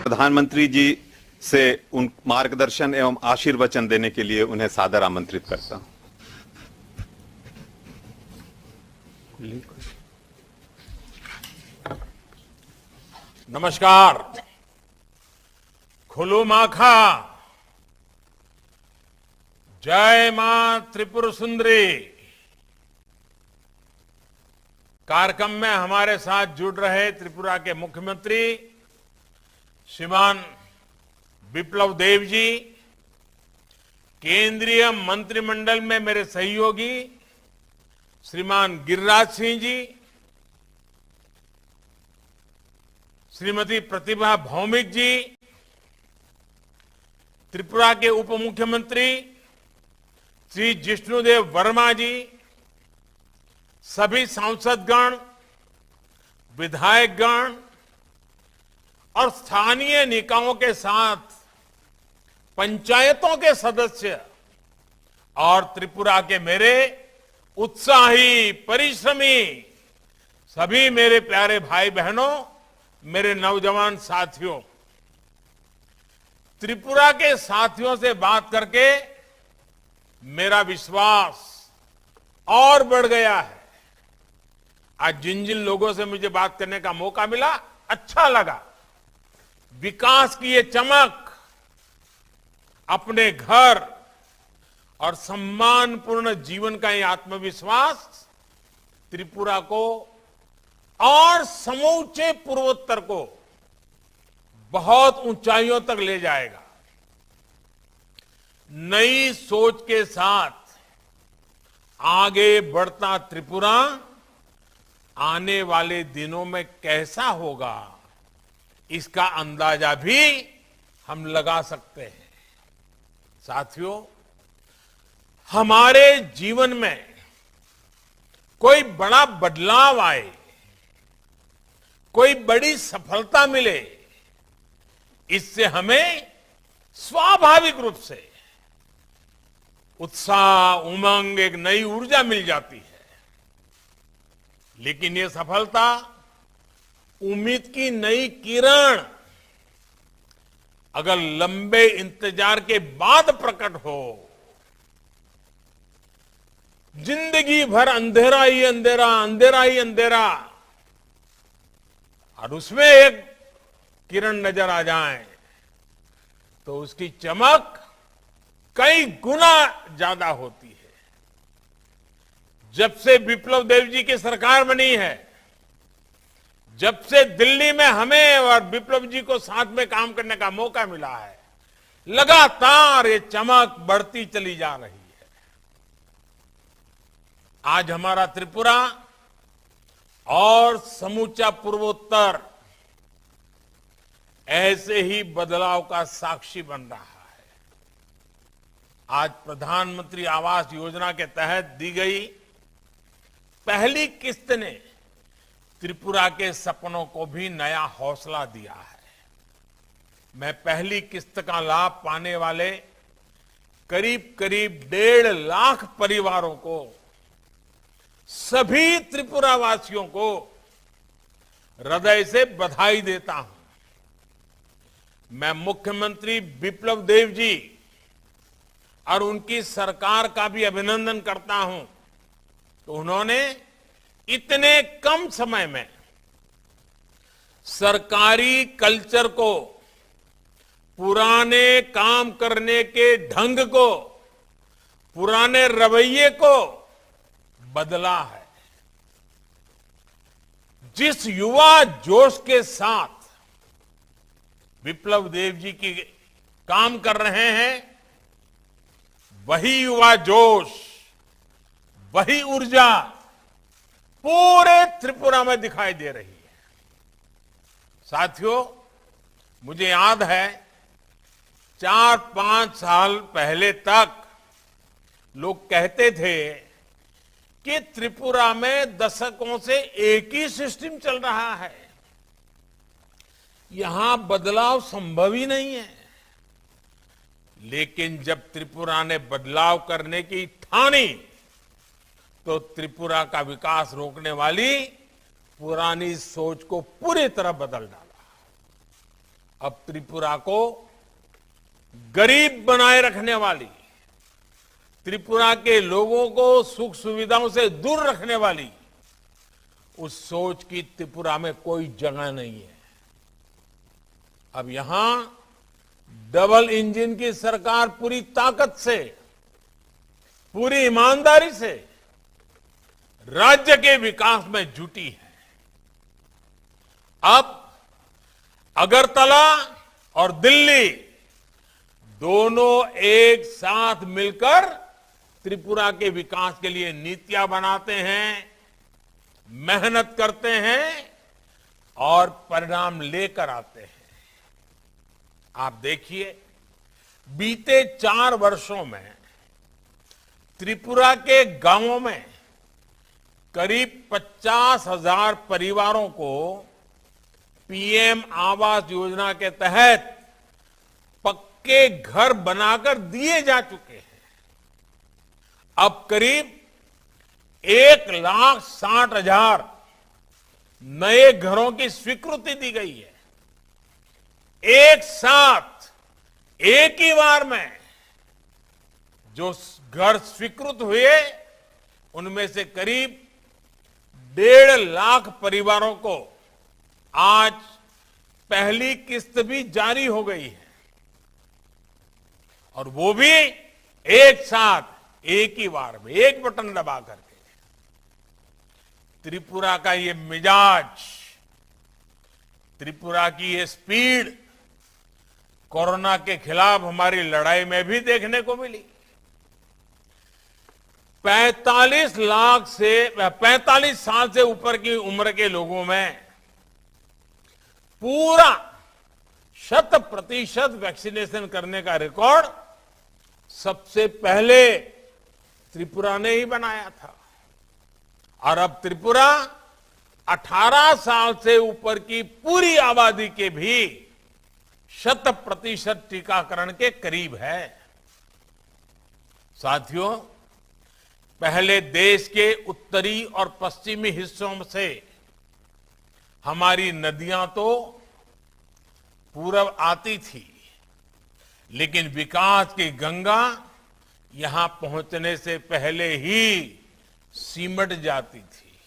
प्रधानमंत्री जी से उन मार्गदर्शन एवं आशीर्वचन देने के लिए उन्हें सादर आमंत्रित करता हूं। नमस्कार। खुलू माखा। जय मां त्रिपुर सुंदरी। कार्यक्रम में हमारे साथ जुड़ रहे त्रिपुरा के मुख्यमंत्री श्रीमान विप्लव देव जी, केंद्रीय मंत्रिमंडल में मेरे सहयोगी श्रीमान गिरिराज सिंह जी, श्रीमती प्रतिभा भौमिक जी, त्रिपुरा के उप मुख्यमंत्री श्री जिष्णुदेव वर्मा जी, सभी सांसदगण, विधायकगण और स्थानीय निकायों के साथ पंचायतों के सदस्य और त्रिपुरा के मेरे उत्साही, परिश्रमी सभी मेरे प्यारे भाई बहनों, मेरे नौजवान साथियों, त्रिपुरा के साथियों से बात करके मेरा विश्वास और बढ़ गया है। आज जिन जिन लोगों से मुझे बात करने का मौका मिला, अच्छा लगा। विकास की ये चमक, अपने घर और सम्मानपूर्ण जीवन का ये आत्मविश्वास त्रिपुरा को और समूचे पूर्वोत्तर को बहुत ऊंचाइयों तक ले जाएगा। नई सोच के साथ आगे बढ़ता त्रिपुरा आने वाले दिनों में कैसा होगा, इसका अंदाजा भी हम लगा सकते हैं। साथियों, हमारे जीवन में कोई बड़ा बदलाव आए, कोई बड़ी सफलता मिले, इससे हमें स्वाभाविक रूप से उत्साह, उमंग, एक नई ऊर्जा मिल जाती है। लेकिन ये सफलता उम्मीद की नई किरण अगर लंबे इंतजार के बाद प्रकट हो, जिंदगी भर अंधेरा ही अंधेरा, अंधेरा ही अंधेरा, और उसमें एक किरण नजर आ जाए तो उसकी चमक कई गुना ज्यादा होती है। जब से विप्लव देव जी की सरकार बनी है, जब से दिल्ली में हमें और विप्लव जी को साथ में काम करने का मौका मिला है, लगातार ये चमक बढ़ती चली जा रही है। आज हमारा त्रिपुरा और समूचा पूर्वोत्तर ऐसे ही बदलाव का साक्षी बन रहा है। आज प्रधानमंत्री आवास योजना के तहत दी गई पहली किस्त ने त्रिपुरा के सपनों को भी नया हौसला दिया है। मैं पहली किस्त का लाभ पाने वाले करीब करीब 1.5 लाख परिवारों को, सभी त्रिपुरा वासियों को हृदय से बधाई देता हूं। मैं मुख्यमंत्री विप्लव देव जी और उनकी सरकार का भी अभिनंदन करता हूं तो उन्होंने इतने कम समय में सरकारी कल्चर को, पुराने काम करने के ढंग को, पुराने रवैये को बदला है। जिस युवा जोश के साथ विप्लव देव जी की काम कर रहे हैं, वही युवा जोश, वही ऊर्जा पूरे त्रिपुरा में दिखाई दे रही है। साथियों, मुझे याद है 4-5 साल पहले तक लोग कहते थे कि त्रिपुरा में दशकों से एक ही सिस्टम चल रहा है, यहां बदलाव संभव ही नहीं है। लेकिन जब त्रिपुरा ने बदलाव करने की ठानी तो त्रिपुरा का विकास रोकने वाली पुरानी सोच को पूरी तरह बदल डाला। अब त्रिपुरा को गरीब बनाए रखने वाली, त्रिपुरा के लोगों को सुख सुविधाओं से दूर रखने वाली उस सोच की त्रिपुरा में कोई जगह नहीं है। अब यहां डबल इंजन की सरकार पूरी ताकत से, पूरी ईमानदारी से राज्य के विकास में जुटी है। अब अगरतला और दिल्ली दोनों एक साथ मिलकर त्रिपुरा के विकास के लिए नीतियां बनाते हैं, मेहनत करते हैं और परिणाम लेकर आते हैं। आप देखिए, बीते 4 वर्षों में त्रिपुरा के गांवों में करीब 50,000 परिवारों को पीएम आवास योजना के तहत पक्के घर बनाकर दिए जा चुके हैं। अब करीब 1,60,000 नए घरों की स्वीकृति दी गई है। एक साथ, एक ही बार में जो घर स्वीकृत हुए उनमें से करीब 1.5 लाख परिवारों को आज पहली किस्त भी जारी हो गई है, और वो भी एक साथ, एक ही बार में, एक बटन दबा करके। त्रिपुरा का ये मिजाज, त्रिपुरा की ये स्पीड कोरोना के खिलाफ हमारी लड़ाई में भी देखने को मिली। 45 साल से ऊपर की उम्र के लोगों में पूरा 100% वैक्सीनेशन करने का रिकॉर्ड सबसे पहले त्रिपुरा ने ही बनाया था। और अब त्रिपुरा 18 साल से ऊपर की पूरी आबादी के भी 100% टीकाकरण के करीब है। साथियों, पहले देश के उत्तरी और पश्चिमी हिस्सों से हमारी नदियां तो पूरब आती थी, लेकिन विकास की गंगा यहां पहुंचने से पहले ही सिमट जाती थी।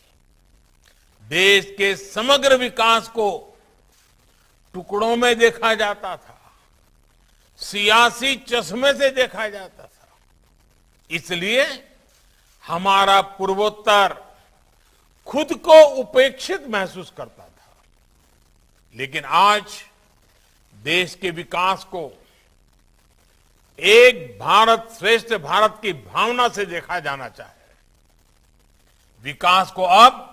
देश के समग्र विकास को टुकड़ों में देखा जाता था, सियासी चश्मे से देखा जाता था। इसलिए हमारा पूर्वोत्तर खुद को उपेक्षित महसूस करता था। लेकिन आज देश के विकास को एक भारत श्रेष्ठ भारत की भावना से देखा जाना चाहिए। विकास को अब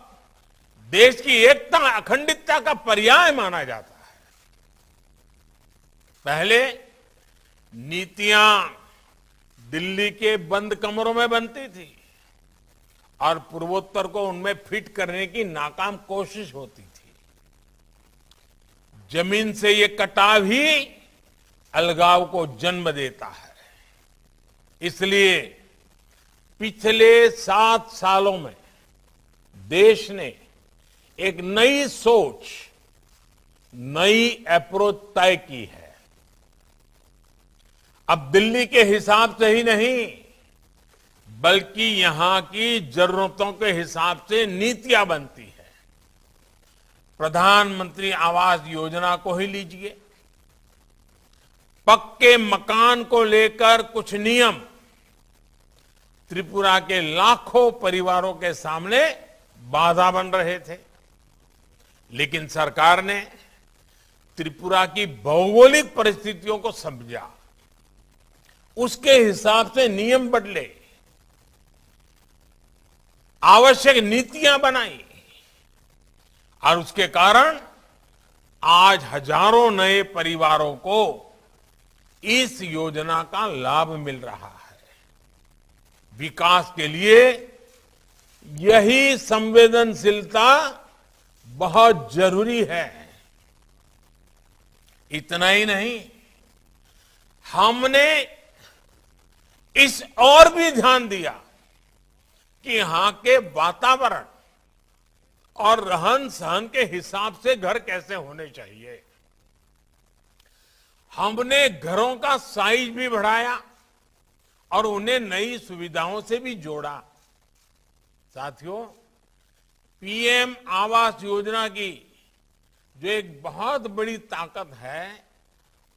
देश की एकता, अखंडितता का पर्याय माना जाता है। पहले नीतियां दिल्ली के बंद कमरों में बनती थी और पूर्वोत्तर को उनमें फिट करने की नाकाम कोशिश होती थी। जमीन से ये कटाव ही अलगाव को जन्म देता है। इसलिए पिछले 7 सालों में देश ने एक नई सोच, नई अप्रोच तय की है। अब दिल्ली के हिसाब से ही नहीं, बल्कि यहां की जरूरतों के हिसाब से नीतियां बनती है। प्रधानमंत्री आवास योजना को ही लीजिए, पक्के मकान को लेकर कुछ नियम त्रिपुरा के लाखों परिवारों के सामने बाधा बन रहे थे, लेकिन सरकार ने त्रिपुरा की भौगोलिक परिस्थितियों को समझा, उसके हिसाब से नियम बदले, आवश्यक नीतियां बनाई, और उसके कारण आज हजारों नए परिवारों को इस योजना का लाभ मिल रहा है। विकास के लिए यही संवेदनशीलता बहुत जरूरी है। इतना ही नहीं, हमने इस और भी ध्यान दिया कि यहां के वातावरण और रहन सहन के हिसाब से घर कैसे होने चाहिए। हमने घरों का साइज भी बढ़ाया और उन्हें नई सुविधाओं से भी जोड़ा। साथियों, पीएम आवास योजना की जो एक बहुत बड़ी ताकत है,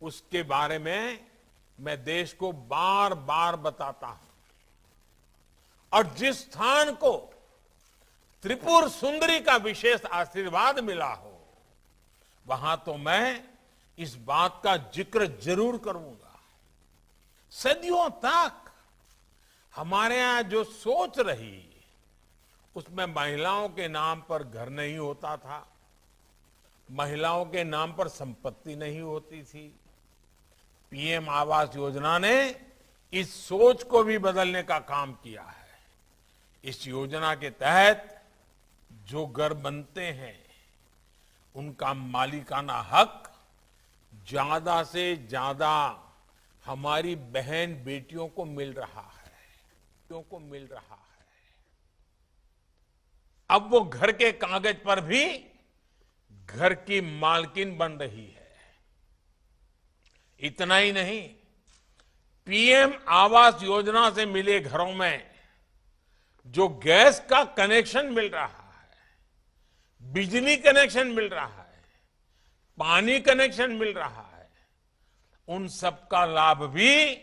उसके बारे में मैं देश को बार बार बताता हूं। और जिस स्थान को त्रिपुर सुंदरी का विशेष आशीर्वाद मिला हो, वहां तो मैं इस बात का जिक्र जरूर करूंगा। सदियों तक हमारे यहां जो सोच रही, उसमें महिलाओं के नाम पर घर नहीं होता था, महिलाओं के नाम पर संपत्ति नहीं होती थी। पीएम आवास योजना ने इस सोच को भी बदलने का काम किया है। इस योजना के तहत जो घर बनते हैं, उनका मालिकाना हक ज्यादा से ज्यादा हमारी बहन बेटियों को मिल रहा है, अब वो घर के कागज पर भी घर की मालकिन बन रही है। इतना ही नहीं, पीएम आवास योजना से मिले घरों में जो गैस का कनेक्शन मिल रहा है, बिजली कनेक्शन मिल रहा है, पानी कनेक्शन मिल रहा है, उन सब का लाभ भी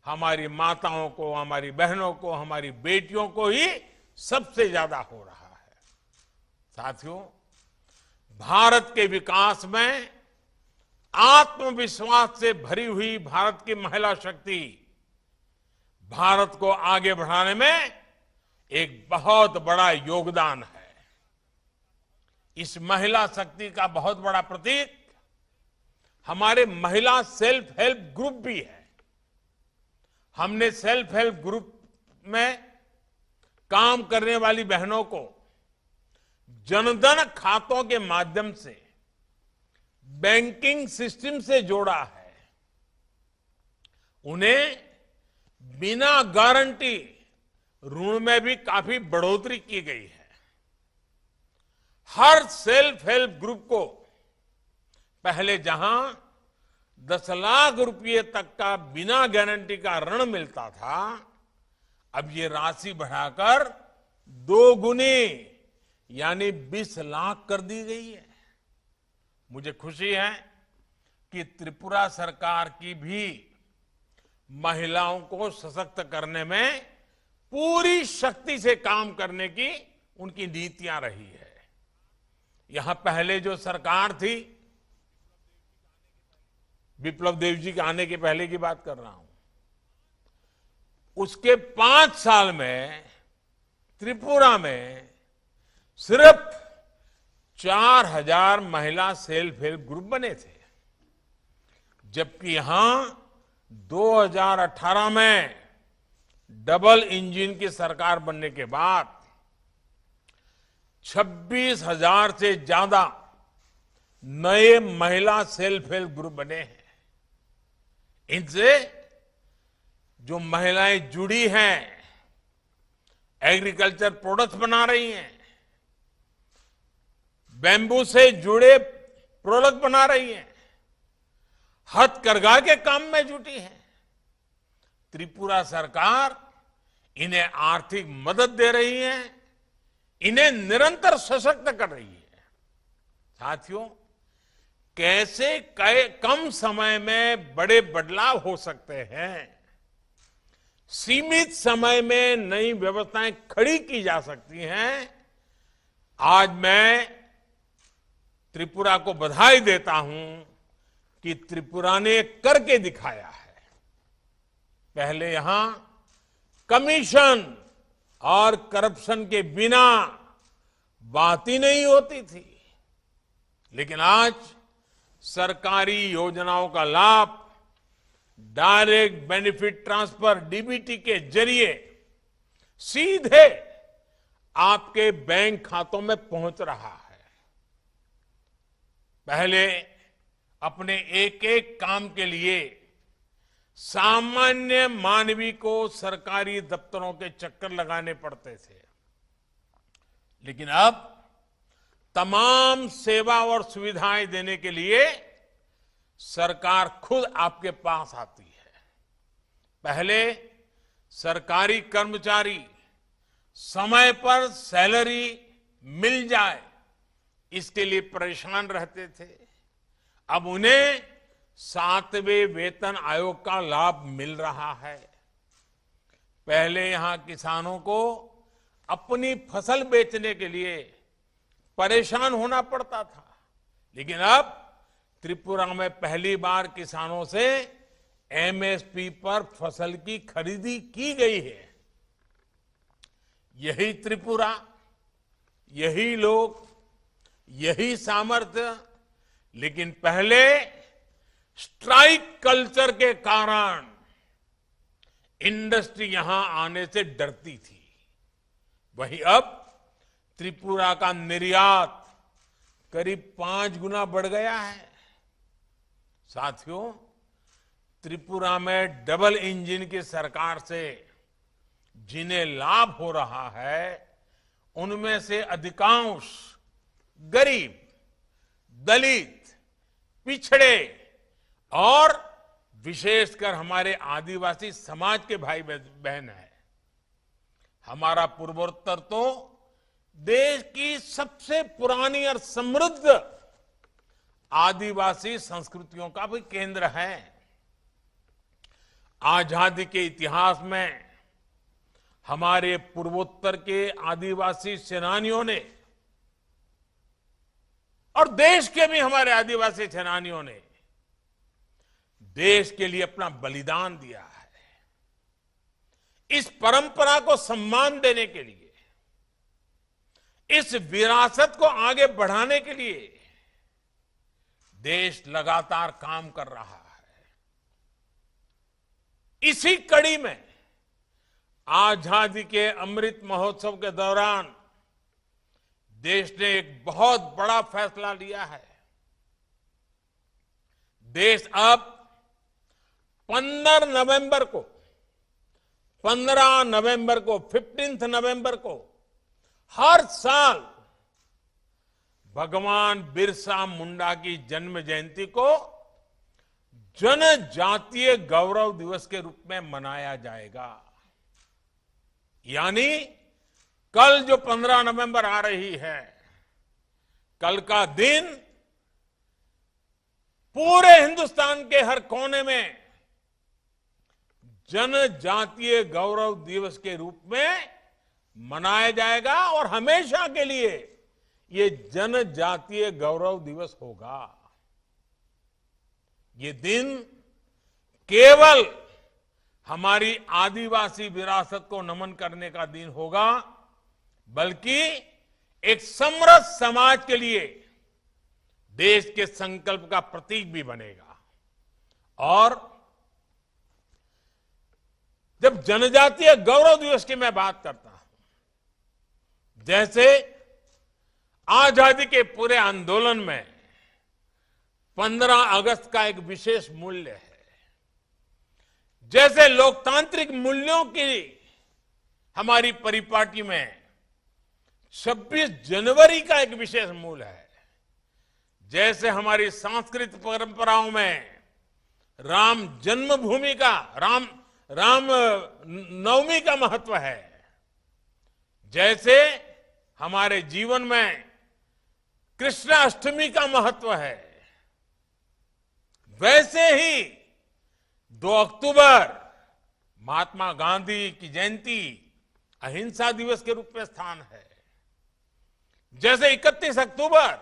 हमारी माताओं को, हमारी बहनों को, हमारी बेटियों को ही सबसे ज्यादा हो रहा है। साथियों, भारत के विकास में आत्मविश्वास से भरी हुई भारत की महिला शक्ति भारत को आगे बढ़ाने में एक बहुत बड़ा योगदान है। इस महिला शक्ति का बहुत बड़ा प्रतीक हमारे महिला सेल्फ हेल्प ग्रुप भी है। हमने सेल्फ हेल्प ग्रुप में काम करने वाली बहनों को जनधन खातों के माध्यम से बैंकिंग सिस्टम से जोड़ा है। उन्हें बिना गारंटी ऋण में भी काफी बढ़ोतरी की गई है। हर सेल्फ हेल्प ग्रुप को पहले जहां 10 लाख रुपए तक का बिना गारंटी का ऋण मिलता था, अब ये राशि बढ़ाकर 2 गुनी यानी 20 लाख कर दी गई है। मुझे खुशी है कि त्रिपुरा सरकार की भी महिलाओं को सशक्त करने में पूरी शक्ति से काम करने की उनकी नीतियां रही है। यहां पहले जो सरकार थी, विप्लव देव जी के आने के पहले की बात कर रहा हूं, उसके 5 साल में त्रिपुरा में सिर्फ 4000 महिला सेल्फ हेल्प ग्रुप बने थे, जबकि यहां 2018 में डबल इंजन की सरकार बनने के बाद 26,000 से ज्यादा नए महिला सेल्फ हेल्प ग्रुप बने हैं। इनसे जो महिलाएं जुड़ी हैं, एग्रीकल्चर प्रोडक्ट्स बना रही हैं, बैम्बू से जुड़े प्रोडक्ट बना रही हैं, हथकरघा के काम में जुटी है। त्रिपुरा सरकार इन्हें आर्थिक मदद दे रही है, इन्हें निरंतर सशक्त कर रही है। साथियों, कैसे कम समय में बड़े बदलाव हो सकते हैं, सीमित समय में नई व्यवस्थाएं खड़ी की जा सकती हैं, आज मैं त्रिपुरा को बधाई देता हूं कि त्रिपुरा ने करके दिखाया है। पहले यहां कमीशन और करप्शन के बिना बात ही नहीं होती थी, लेकिन आज सरकारी योजनाओं का लाभ डायरेक्ट बेनिफिट ट्रांसफर डीबीटी के जरिए सीधे आपके बैंक खातों में पहुंच रहा है। पहले अपने एक एक काम के लिए सामान्य मानवी को सरकारी दफ्तरों के चक्कर लगाने पड़ते थे, लेकिन अब तमाम सेवा और सुविधाएं देने के लिए सरकार खुद आपके पास आती है। पहले सरकारी कर्मचारी समय पर सैलरी मिल जाए इसके लिए परेशान रहते थे। अब उन्हें 7वें वेतन आयोग का लाभ मिल रहा है। पहले यहां किसानों को अपनी फसल बेचने के लिए परेशान होना पड़ता था, लेकिन अब त्रिपुरा में पहली बार किसानों से एमएसपी पर फसल की खरीदी की गई है। यही त्रिपुरा, यही लोग, यही सामर्थ्य, लेकिन पहले स्ट्राइक कल्चर के कारण इंडस्ट्री यहां आने से डरती थी। वहीं अब त्रिपुरा का निर्यात करीब 5 गुना बढ़ गया है। साथियों, त्रिपुरा में डबल इंजन की सरकार से जिन्हें लाभ हो रहा है, उनमें से अधिकांश गरीब, दलित, पिछड़े और विशेषकर हमारे आदिवासी समाज के भाई बहन हैं। हमारा पूर्वोत्तर तो देश की सबसे पुरानी और समृद्ध आदिवासी संस्कृतियों का भी केंद्र है। आजादी के इतिहास में हमारे पूर्वोत्तर के आदिवासी सेनानियों ने और देश के भी हमारे आदिवासी सेनानियों ने देश के लिए अपना बलिदान दिया है। इस परंपरा को सम्मान देने के लिए, इस विरासत को आगे बढ़ाने के लिए देश लगातार काम कर रहा है। इसी कड़ी में आजादी के अमृत महोत्सव के दौरान देश ने एक बहुत बड़ा फैसला लिया है। देश अब 15 नवंबर को 15 नवंबर को हर साल भगवान बिरसा मुंडा की जन्म जयंती को जनजातीय गौरव दिवस के रूप में मनाया जाएगा। यानी कल जो 15 नवंबर आ रही है, कल का दिन पूरे हिंदुस्तान के हर कोने में जनजातीय गौरव दिवस के रूप में मनाया जाएगा और हमेशा के लिए ये जनजातीय गौरव दिवस होगा। ये दिन केवल हमारी आदिवासी विरासत को नमन करने का दिन होगा, बल्कि एक समृद्ध समाज के लिए देश के संकल्प का प्रतीक भी बनेगा। और जब जनजातीय गौरव दिवस की मैं बात करता हूं, जैसे आजादी के पूरे आंदोलन में 15 अगस्त का एक विशेष मूल्य है, जैसे लोकतांत्रिक मूल्यों की हमारी परिपाटी में 26 जनवरी का एक विशेष मूल्य है, जैसे हमारी सांस्कृतिक परंपराओं में राम जन्मभूमि का राम नवमी का महत्व है, जैसे हमारे जीवन में कृष्णाष्टमी का महत्व है, वैसे ही 2 अक्टूबर महात्मा गांधी की जयंती अहिंसा दिवस के रूप में स्थान है। जैसे 31 अक्टूबर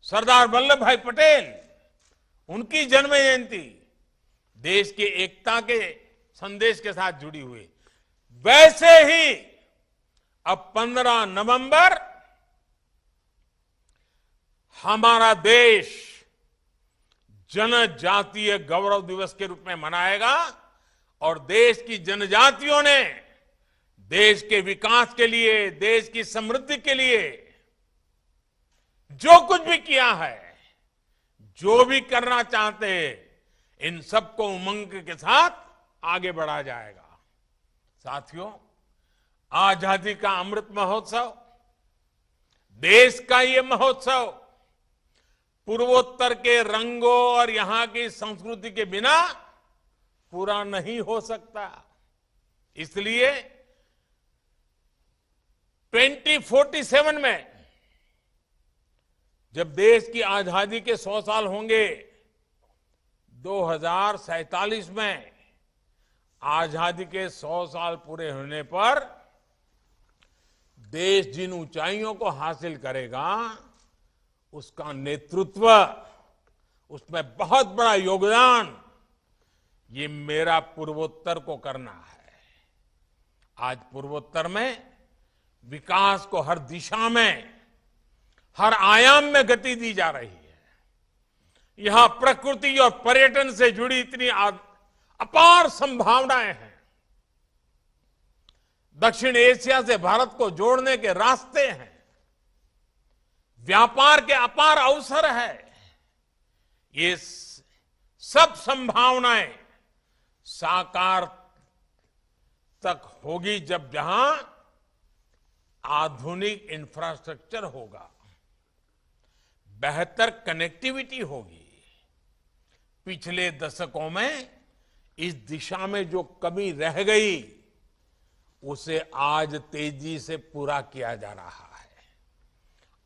सरदार वल्लभ भाई पटेल, उनकी जन्म जयंती देश की एकता के संदेश के साथ जुड़ी हुई, वैसे ही अब 15 नवंबर हमारा देश जनजातीय गौरव दिवस के रूप में मनाएगा और देश की जनजातियों ने देश के विकास के लिए, देश की समृद्धि के लिए जो कुछ भी किया है, जो भी करना चाहते हैं, इन सबको उमंग के साथ आगे बढ़ा जाएगा। साथियों, आजादी का अमृत महोत्सव, देश का ये महोत्सव पूर्वोत्तर के रंगों और यहां की संस्कृति के बिना पूरा नहीं हो सकता। इसलिए 2047 में जब देश की आजादी के 100 साल होंगे, 2047 में आजादी के 100 साल पूरे होने पर देश जिन ऊंचाइयों को हासिल करेगा, उसका नेतृत्व, उसमें बहुत बड़ा योगदान ये मेरा पूर्वोत्तर को करना है। आज पूर्वोत्तर में विकास को हर दिशा में, हर आयाम में गति दी जा रही है। यहां प्रकृति और पर्यटन से जुड़ी इतनी अपार संभावनाएं हैं। दक्षिण एशिया से भारत को जोड़ने के रास्ते हैं। व्यापार के अपार अवसर है। ये सब संभावनाएं साकार तक होगी जब जहां आधुनिक इंफ्रास्ट्रक्चर होगा, बेहतर कनेक्टिविटी होगी। पिछले दशकों में इस दिशा में जो कमी रह गई, उसे आज तेजी से पूरा किया जा रहा है।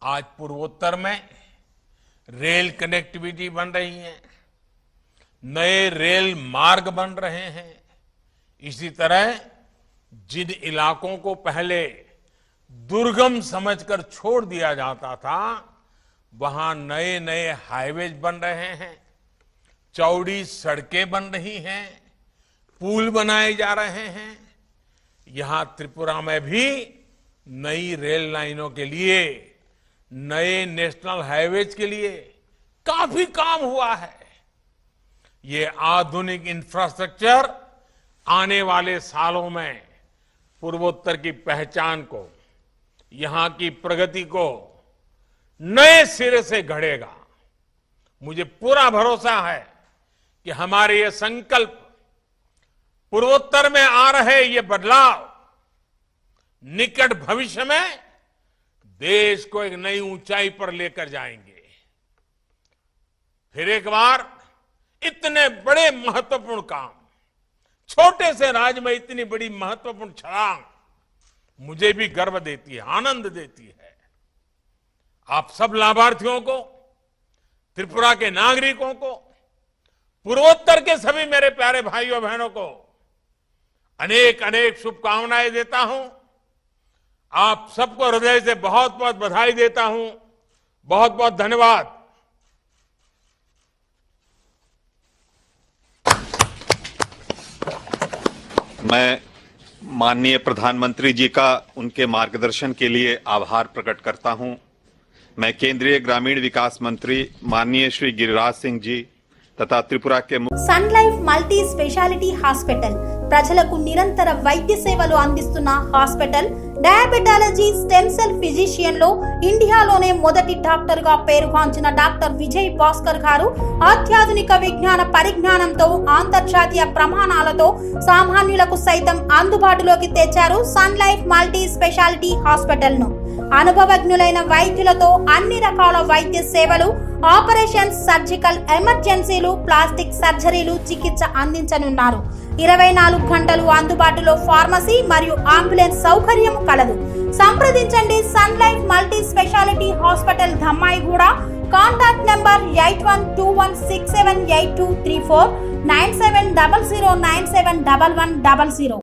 आज पूर्वोत्तर में रेल कनेक्टिविटी बन रही है, नए रेल मार्ग बन रहे हैं। इसी तरह जिन इलाकों को पहले दुर्गम समझकर छोड़ दिया जाता था, वहां नए नए हाईवेज बन रहे हैं, चौड़ी सड़कें बन रही हैं, पुल बनाए जा रहे हैं। यहां त्रिपुरा में भी नई रेल लाइनों के लिए, नए नेशनल हाईवेज के लिए काफी काम हुआ है। ये आधुनिक इंफ्रास्ट्रक्चर आने वाले सालों में पूर्वोत्तर की पहचान को, यहां की प्रगति को नए सिरे से गढ़ेगा। मुझे पूरा भरोसा है कि हमारे ये संकल्प, पूर्वोत्तर में आ रहे ये बदलाव निकट भविष्य में देश को एक नई ऊंचाई पर लेकर जाएंगे। फिर एक बार इतने बड़े महत्वपूर्ण काम, छोटे से राज्य में इतनी बड़ी महत्वपूर्ण छलांग मुझे भी गर्व देती है, आनंद देती है। आप सब लाभार्थियों को, त्रिपुरा के नागरिकों को, पूर्वोत्तर के सभी मेरे प्यारे भाइयों बहनों को अनेक अनेक शुभकामनाएं देता हूं। आप सबको हृदय से बहुत बहुत बधाई देता हूं। बहुत बहुत धन्यवाद। मैं माननीय प्रधानमंत्री जी का उनके मार्गदर्शन के लिए आभार प्रकट करता हूं। मैं केंद्रीय ग्रामीण विकास मंत्री माननीय श्री गिरिराज सिंह जी तथा त्रिपुरा के Sun Life Multi Speciality Hospital ప్రజలకు నిరంతర వైద్య సేవలు అందిస్తున్న hospital. Diabetology, stem cell physician లో ఇండియాలోనే మొదటి డాక్టర్ గా పేరుగాంచిన డాక్టర్ విజయ్ భాస్కర్ గారు అత్యాధునిక విజ్ఞాన పరిజ్ఞానంతో అంతర్జాతీయ ప్రమాణాలతో సామాన్యులకు సైతం అందుబాటులోకి తెచ్చారు Sun Life Multi Speciality Hospital ను. అనుభవజ్ఞులైన వైద్యులతో అన్ని రకాల వైద్య సేవలు, ఆపరేషన్స్, సర్జికల్ ఎమర్జెన్సీలు, ప్లాస్టిక్ సర్జరీలు, చికిత్స అందించనున్నారు. 24 గంటలు అందుబాటులో ఫార్మసీ మరియు అంబులెన్స్ సౌకర్యం కలదు. సంప్రదించండి Sun Life Multi Speciality Hospital, Dammaiguda. Contact number 8121678234, 9700971100.